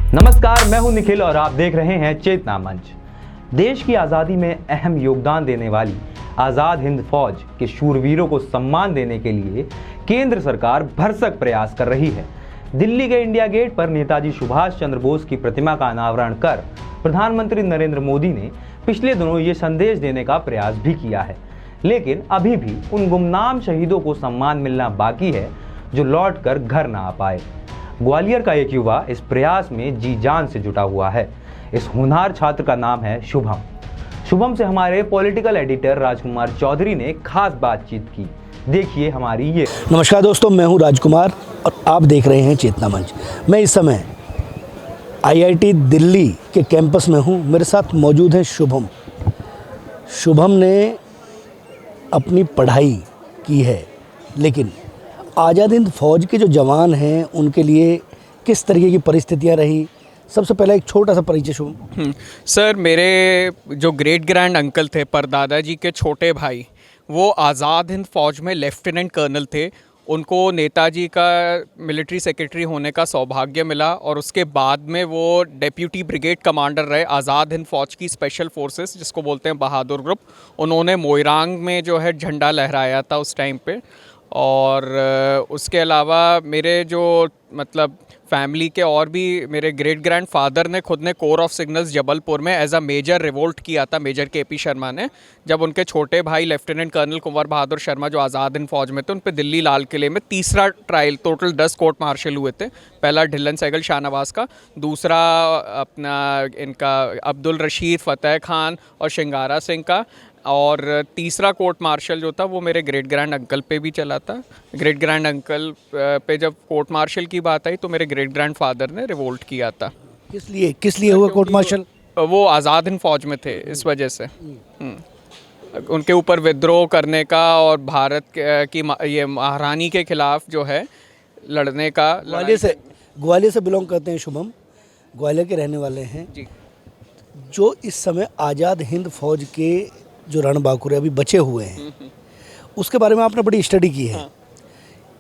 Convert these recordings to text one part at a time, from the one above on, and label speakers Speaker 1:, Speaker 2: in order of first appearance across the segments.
Speaker 1: नमस्कार, मैं हूं निखिल और आप देख रहे हैं चेतना मंच। देश की आज़ादी में अहम योगदान देने वाली आज़ाद हिंद फौज के शूरवीरों को सम्मान देने के लिए केंद्र सरकार भरसक प्रयास कर रही है। दिल्ली के इंडिया गेट पर नेताजी सुभाष चंद्र बोस की प्रतिमा का अनावरण कर प्रधानमंत्री नरेंद्र मोदी ने पिछले दिनों ये संदेश देने का प्रयास भी किया है, लेकिन अभी भी उन गुमनाम शहीदों को सम्मान मिलना बाकी है जो लौट कर घर ना आ पाए। ग्वालियर का एक युवा इस प्रयास में जी जान से जुटा हुआ है। इस होनहार छात्र का नाम है शुभम। शुभम से हमारे पॉलिटिकल एडिटर राजकुमार चौधरी ने खास बातचीत की। देखिए हमारी ये।
Speaker 2: नमस्कार दोस्तों, मैं हूं राजकुमार और आप देख रहे हैं चेतना मंच। मैं इस समय आईआईटी दिल्ली के कैंपस में हूं। मेरे साथ मौजूद हैं शुभम। शुभम ने अपनी पढ़ाई की है, लेकिन आज़ाद हिंद फौज के जो जवान हैं उनके लिए किस तरीके की परिस्थितियां रही, सबसे पहले एक छोटा सा परिचय शुभम।
Speaker 3: सर, मेरे जो ग्रेट ग्रैंड अंकल थे, परदादा जी के छोटे भाई, वो आज़ाद हिंद फौज में लेफ्टिनेंट कर्नल थे। उनको नेताजी का मिलिट्री सेक्रेटरी होने का सौभाग्य मिला और उसके बाद में वो डेप्यूटी ब्रिगेड कमांडर रहे आज़ाद हिंद फौज की स्पेशल फोर्सेस, जिसको बोलते हैं बहादुर ग्रुप। उन्होंने मोइरांग में जो है झंडा लहराया था उस टाइम पे। और उसके अलावा मेरे जो मतलब फैमिली के और भी मेरे ग्रेट ग्रैंड फादर ने खुद ने कोर ऑफ सिग्नल्स जबलपुर में एज अ मेजर रिवोल्ट किया था, मेजर केपी शर्मा ने, जब उनके छोटे भाई लेफ्टिनेंट कर्नल कुंवर बहादुर शर्मा जो आज़ाद हिंद फौज में थे, उन पे दिल्ली लाल किले में तीसरा ट्रायल, टोटल 10 कोर्ट मार्शल हुए थे। पहला ढिल्लन सहगल शाहनवाज का, दूसरा अपना इनका अब्दुल रशीद फ़तेह खान और शिंगारा सिंह का, और तीसरा कोर्ट मार्शल जो था वो मेरे ग्रेट ग्रैंड अंकल पे भी चला था। ग्रेट ग्रैंड अंकल पे जब कोर्ट मार्शल की बात आई तो मेरे ग्रेट ग्रैंड फादर ने रिवोल्ट किया था।
Speaker 2: किस लिए हुआ कोर्ट मार्शल?
Speaker 3: वो आज़ाद हिंद फौज में थे, इस वजह से उनके ऊपर विद्रोह करने का और भारत की ये महारानी के खिलाफ जो है लड़ने का।
Speaker 2: ग्वालियर से बिलोंग करते हैं शुभम, ग्वालियर के रहने वाले हैं
Speaker 3: जी।
Speaker 2: जो इस समय आज़ाद हिंद फौज के जो रणबांकुर अभी बचे हुए हैं उसके बारे में आपने बड़ी स्टडी की है।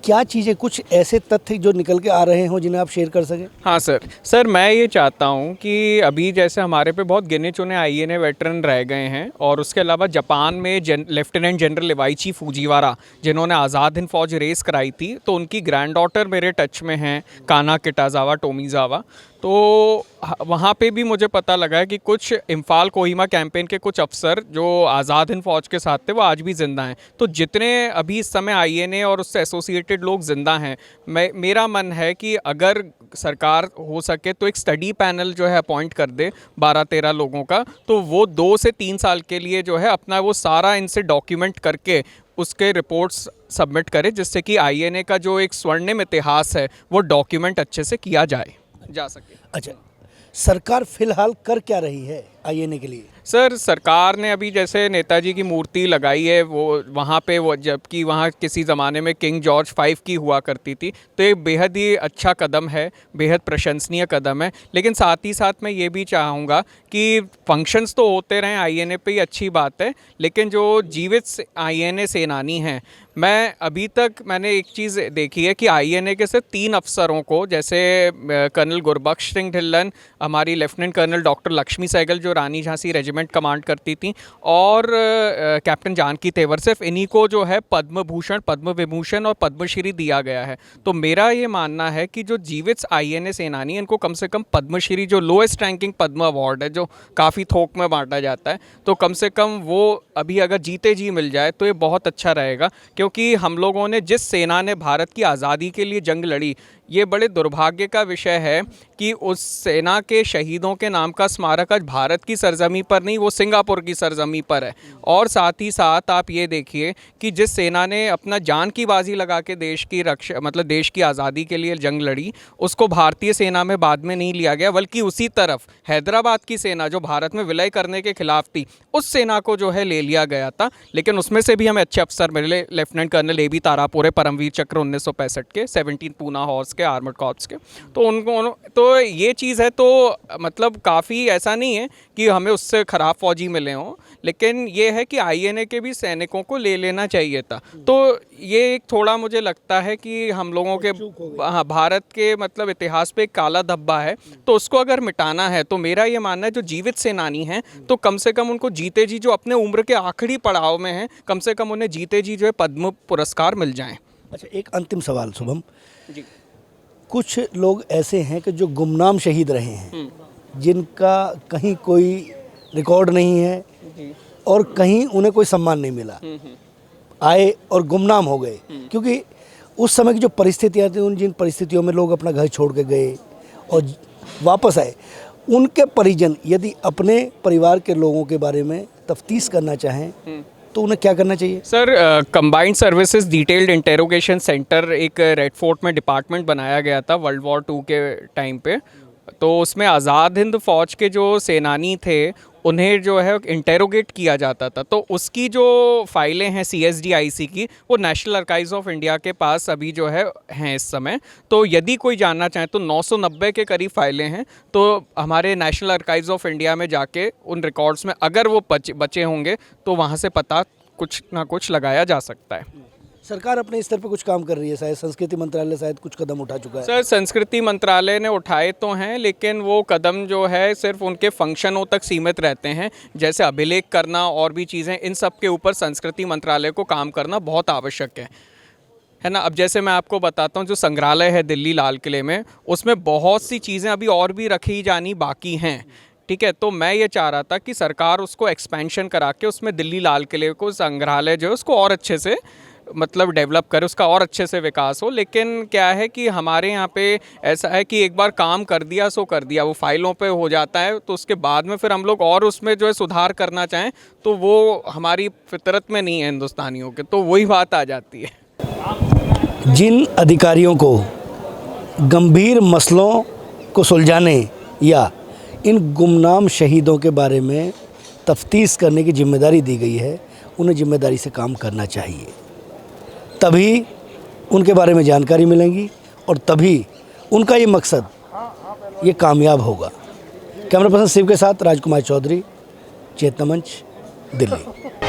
Speaker 2: क्या चीज़ें, कुछ ऐसे तथ्य जो निकल के आ रहे हों जिन्हें आप शेयर कर सकें?
Speaker 3: हाँ सर, मैं ये चाहता हूँ कि अभी जैसे हमारे पे बहुत गिने चुने आईएनए वेटरन रह गए हैं, और उसके अलावा जापान में लेफ्टिनेंट जनरल इवाइची फूजीवारा, जिन्होंने आज़ाद हिंद फौज रेस कराई थी, तो उनकी ग्रैंड डॉटर मेरे टच में हैं, काना किटाजावा टोमीजावा। तो वहाँ पे भी मुझे पता लगा है कि कुछ इम्फाल कोहिमा कैंपेन के कुछ अफसर जो आज़ाद हिंद फौज के साथ थे वो आज भी ज़िंदा हैं। तो जितने अभी इस समय आईएनए और उससे एसोसिएटेड लोग ज़िंदा हैं, मेरा मन है कि अगर सरकार हो सके तो एक स्टडी पैनल जो है अपॉइंट कर दे 12-13 लोगों का, तो वो 2 से 3 साल के लिए जो है अपना वो सारा इनसे डॉक्यूमेंट करके उसके रिपोर्ट्स सबमिट करे, जिससे कि आईएनए का जो एक स्वर्णिम इतिहास है वो डॉक्यूमेंट अच्छे से किया जा सके।
Speaker 2: अच्छा, सरकार फिलहाल कर क्या रही है आईएनए के लिए?
Speaker 3: सर, सरकार ने अभी जैसे नेताजी की मूर्ति लगाई है वो वहाँ पे, वो जबकि वहाँ किसी ज़माने में किंग जॉर्ज 5 की हुआ करती थी, तो एक बेहद ही अच्छा कदम है, बेहद प्रशंसनीय कदम है। लेकिन साथ ही साथ मैं ये भी चाहूँगा कि फंक्शंस तो होते रहें आईएनए पे, ही अच्छी बात है, लेकिन जो जीवित आईएनए सेनानी हैं, मैंने एक चीज़ देखी है कि आईएनए के से 3 अफसरों को, जैसे कर्नल गुरबख्श सिंह ढिल्लन, हमारी lieutenant colonel doctor Lakshmi Sehgal जो रानी झांसी रेजिमेंट कमांड करती थी, और कैप्टन जानकी तेवर, सिर्फ इन्हीं को जो है पद्म भूषण, पद्म विभूषण और पद्मश्री दिया गया है। तो मेरा ये मानना है कि जो जीवित आईएनए सेनानी, इनको कम से कम पद्मश्री, जो लोएस्ट रैंकिंग पद्म अवार्ड है, जो काफ़ी थोक में बांटा जाता है, तो कम से कम वो अभी अगर जीते जी मिल जाए तो ये बहुत अच्छा रहेगा। क्योंकि हम लोगों ने, जिस सेना ने भारत की आज़ादी के लिए जंग लड़ी, ये बड़े दुर्भाग्य का विषय है कि उस सेना के शहीदों के नाम का स्मारक आज भारत की सरजमी पर नहीं, वो सिंगापुर की सरजमी पर है। और साथ ही साथ आप ये देखिए कि जिस सेना ने अपना जान की बाजी लगा के देश की रक्षा, मतलब देश की आज़ादी के लिए जंग लड़ी, उसको भारतीय सेना में बाद में नहीं लिया गया, बल्कि उसी तरफ हैदराबाद की सेना जो भारत में विलय करने के खिलाफ थी, उस सेना को जो है ले लिया गया था। लेकिन उसमें से भी हमें अच्छे अफसर मिले, लेफ्टिनेंट कर्नल AB तारापुरे, परमवीर चक्र 1965 के, 17 पूना हॉर्स के, आर्मर्ड कॉर्प्स के। तो उनको तो ये चीज़ है, तो मतलब काफ़ी ऐसा नहीं है कि हमें उससे ख़राब फौजी मिले हों, लेकिन ये है कि आईएनए के भी सैनिकों को ले लेना चाहिए था। तो ये एक थोड़ा मुझे लगता है कि हम लोगों के, हाँ, भारत के मतलब इतिहास पे एक काला धब्बा है, तो उसको अगर मिटाना है तो मेरा ये मानना है जो जीवित सेनानी हैं तो कम से कम उनको जीते जी, जो अपने उम्र के आखिरी पड़ाव में हैं, कम से कम उन्हें जीते जी जो है पद्म पुरस्कार मिल जाएं।
Speaker 2: अच्छा, एक अंतिम सवाल शुभम
Speaker 3: जी।
Speaker 2: कुछ लोग ऐसे हैं कि जो गुमनाम शहीद रहे हैं, जिनका कहीं कोई रिकॉर्ड नहीं है और कहीं उन्हें कोई सम्मान नहीं मिला, आए और गुमनाम हो गए, क्योंकि उस समय की जो परिस्थितियाँ थी, उन जिन परिस्थितियों में लोग अपना घर छोड़ के गए और वापस आए, उनके परिजन यदि अपने परिवार के लोगों के बारे में तफ्तीश करना चाहें तो उन्हें क्या करना चाहिए?
Speaker 3: Sir, combined services detailed interrogation centre एक रेड फोर्ट में डिपार्टमेंट बनाया गया था वर्ल्ड वॉर 2 के टाइम पे। तो उसमें आज़ाद हिंद फौज के जो सेनानी थे उन्हें जो है इंटेरोगेट किया जाता था। तो उसकी जो फाइलें हैं CSDIC की, वो नेशनल आर्काइव्स ऑफ इंडिया के पास अभी जो है हैं इस समय। तो यदि कोई जानना चाहे तो 990 के करीब फाइलें हैं। तो हमारे नेशनल आर्काइव्स ऑफ इंडिया में जाके उन रिकॉर्ड्स में अगर वो बचे होंगे तो वहाँ से पता कुछ ना कुछ लगाया जा सकता है।
Speaker 2: सरकार अपने स्तर पर कुछ काम कर रही है, शायद संस्कृति मंत्रालय शायद कुछ कदम उठा चुका है।
Speaker 3: सर, संस्कृति मंत्रालय ने उठाए तो हैं, लेकिन वो कदम जो है सिर्फ उनके फंक्शनों तक सीमित रहते हैं, जैसे अभिलेख करना और भी चीज़ें। इन सब के ऊपर संस्कृति मंत्रालय को काम करना बहुत आवश्यक है ना। अब जैसे मैं आपको बताता हूँ, जो संग्रहालय है दिल्ली लाल किले में, उसमें बहुत सी चीज़ें अभी और भी रखी जानी बाकी हैं, ठीक है। तो मैं ये चाह रहा था कि सरकार उसको एक्सपेंशन करा के उसमें दिल्ली लाल किले को संग्रहालय जो है उसको और अच्छे से मतलब डेवलप करे, उसका और अच्छे से विकास हो। लेकिन क्या है कि हमारे यहाँ पे ऐसा है कि एक बार काम कर दिया सो कर दिया, वो फाइलों पे हो जाता है, तो उसके बाद में फिर हम लोग और उसमें जो है सुधार करना चाहें तो वो हमारी फितरत में नहीं है हिंदुस्तानियों के। तो वही बात आ जाती है।
Speaker 2: जिन अधिकारियों को गंभीर मसलों को सुलझाने या इन गुमनाम शहीदों के बारे में तफ्तीश करने की जिम्मेदारी दी गई है, उन्हें जिम्मेदारी से काम करना चाहिए, तभी उनके बारे में जानकारी मिलेंगी और तभी उनका ये मकसद ये कामयाब होगा। कैमरा पर्सन शिव के साथ राजकुमार चौधरी, चेतना मंच, दिल्ली।